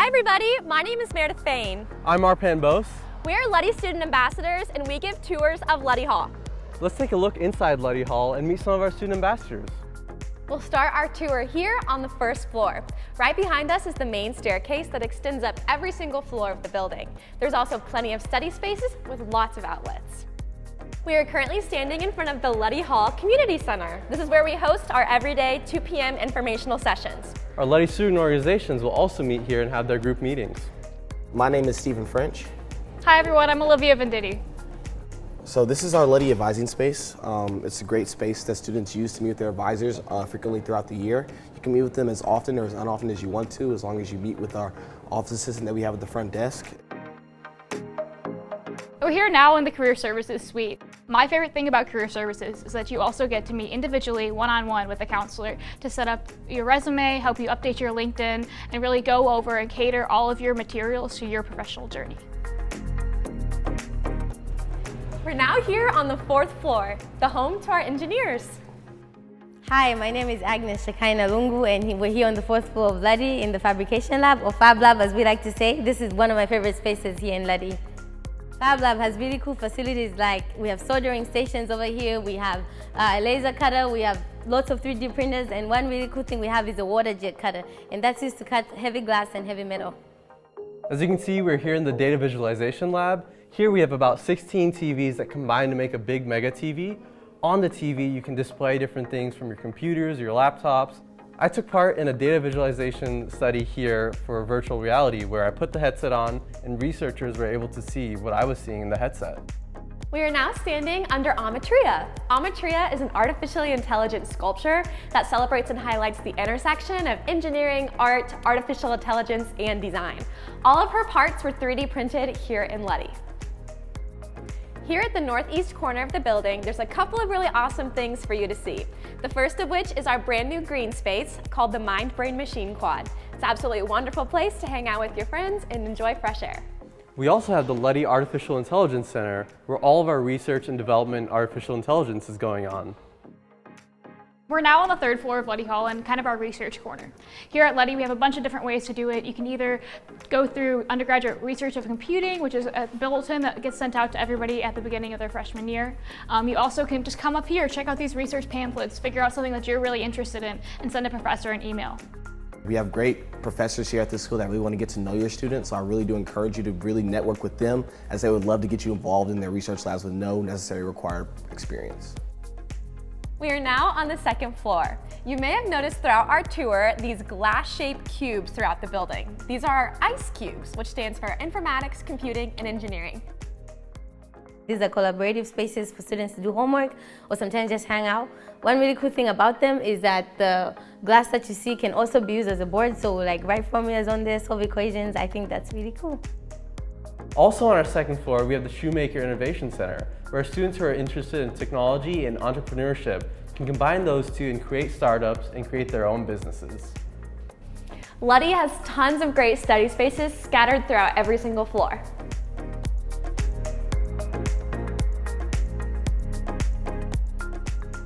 Hi everybody, my name is Meredith Fain. I'm Arpan Bose. We are Luddy student ambassadors and we give tours of Luddy Hall. Let's take a look inside Luddy Hall and meet some of our student ambassadors. We'll start our tour here on the first floor. Right behind us is the main staircase that extends up every single floor of the building. There's also plenty of study spaces with lots of outlets. We are currently standing in front of the Luddy Hall Community Center. This is where we host our everyday 2 p.m. informational sessions. Our Luddy student organizations will also meet here and have their group meetings. My name is Stephen French. Hi everyone, I'm Olivia Venditti. So this is our Luddy advising space. It's a great space that students use to meet with their advisors frequently throughout the year. You can meet with them as often or as unoften as you want to, as long as you meet with our office assistant that we have at the front desk. We're here now in the Career Services Suite. My favorite thing about Career Services is that you also get to meet individually, one-on-one with a counselor to set up your resume, help you update your LinkedIn, and really go over and cater all of your materials to your professional journey. We're now here on the 4th floor, the home to our engineers. Hi, my name is Agnes Shakaina Lungu and we're here on the 4th floor of Luddy in the Fabrication Lab, or Fab Lab as we like to say. This is one of my favorite spaces here in Luddy. Fab Lab has really cool facilities, like we have soldering stations over here, we have a laser cutter, we have lots of 3D printers, and one really cool thing we have is a water jet cutter, and that's used to cut heavy glass and heavy metal. As you can see, we're here in the data visualization lab. Here we have about 16 TVs that combine to make a big mega TV. On the TV, you can display different things from your computers, your laptops. I took part in a data visualization study here for virtual reality where I put the headset on and researchers were able to see what I was seeing in the headset. We are now standing under Amatria. Amatria is an artificially intelligent sculpture that celebrates and highlights the intersection of engineering, art, artificial intelligence, and design. All of her parts were 3D printed here in Luddy. Here at the northeast corner of the building, there's a couple of really awesome things for you to see. The first of which is our brand new green space called the Mind Brain Machine Quad. It's absolutely a wonderful place to hang out with your friends and enjoy fresh air. We also have the Luddy Artificial Intelligence Center, where all of our research and development in artificial intelligence is going on. We're now on the 3rd floor of Luddy Hall and kind of our research corner. Here at Luddy, we have a bunch of different ways to do it. You can either go through undergraduate research of computing, which is a bulletin that gets sent out to everybody at the beginning of their freshman year. You also can just come up here, check out these research pamphlets, figure out something that you're really interested in, and send a professor an email. We have great professors here at this school that really want to get to know your students, so I really do encourage you to really network with them, as they would love to get you involved in their research labs with no necessary required experience. We are now on the 2nd floor. You may have noticed throughout our tour these glass-shaped cubes throughout the building. These are our ICE cubes, which stands for Informatics, Computing, and Engineering. These are collaborative spaces for students to do homework or sometimes just hang out. One really cool thing about them is that the glass that you see can also be used as a board, so like write formulas on this, solve equations. I think that's really cool. Also on our 2nd floor, we have the Shoemaker Innovation Center, where students who are interested in technology and entrepreneurship can combine those two and create startups and create their own businesses. Luddy has tons of great study spaces scattered throughout every single floor.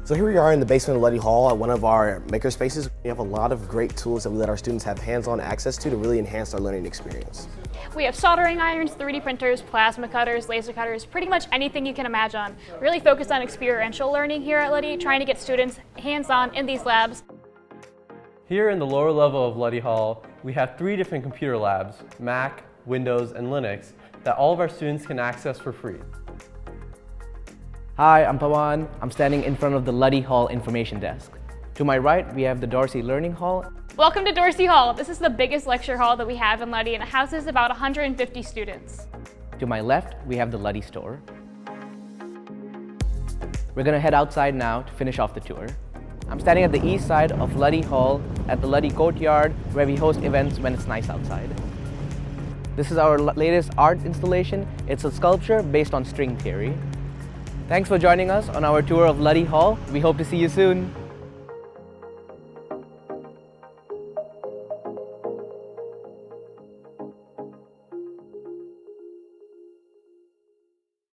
So here we are in the basement of Luddy Hall at one of our maker spaces. We have a lot of great tools that we let our students have hands-on access to really enhance their learning experience. We have soldering irons, 3D printers, plasma cutters, laser cutters, pretty much anything you can imagine. Really focused on experiential learning here at Luddy, trying to get students hands-on in these labs. Here in the lower level of Luddy Hall, we have 3 different computer labs, Mac, Windows, and Linux, that all of our students can access for free. Hi, I'm Pawan. I'm standing in front of the Luddy Hall Information Desk. To my right, we have the Dorsey Learning Hall. Welcome to Dorsey Hall. This is the biggest lecture hall that we have in Luddy, and it houses about 150 students. To my left, we have the Luddy Store. We're gonna head outside now to finish off the tour. I'm standing at the east side of Luddy Hall at the Luddy Courtyard, where we host events when it's nice outside. This is our latest art installation. It's a sculpture based on string theory. Thanks for joining us on our tour of Luddy Hall. We hope to see you soon.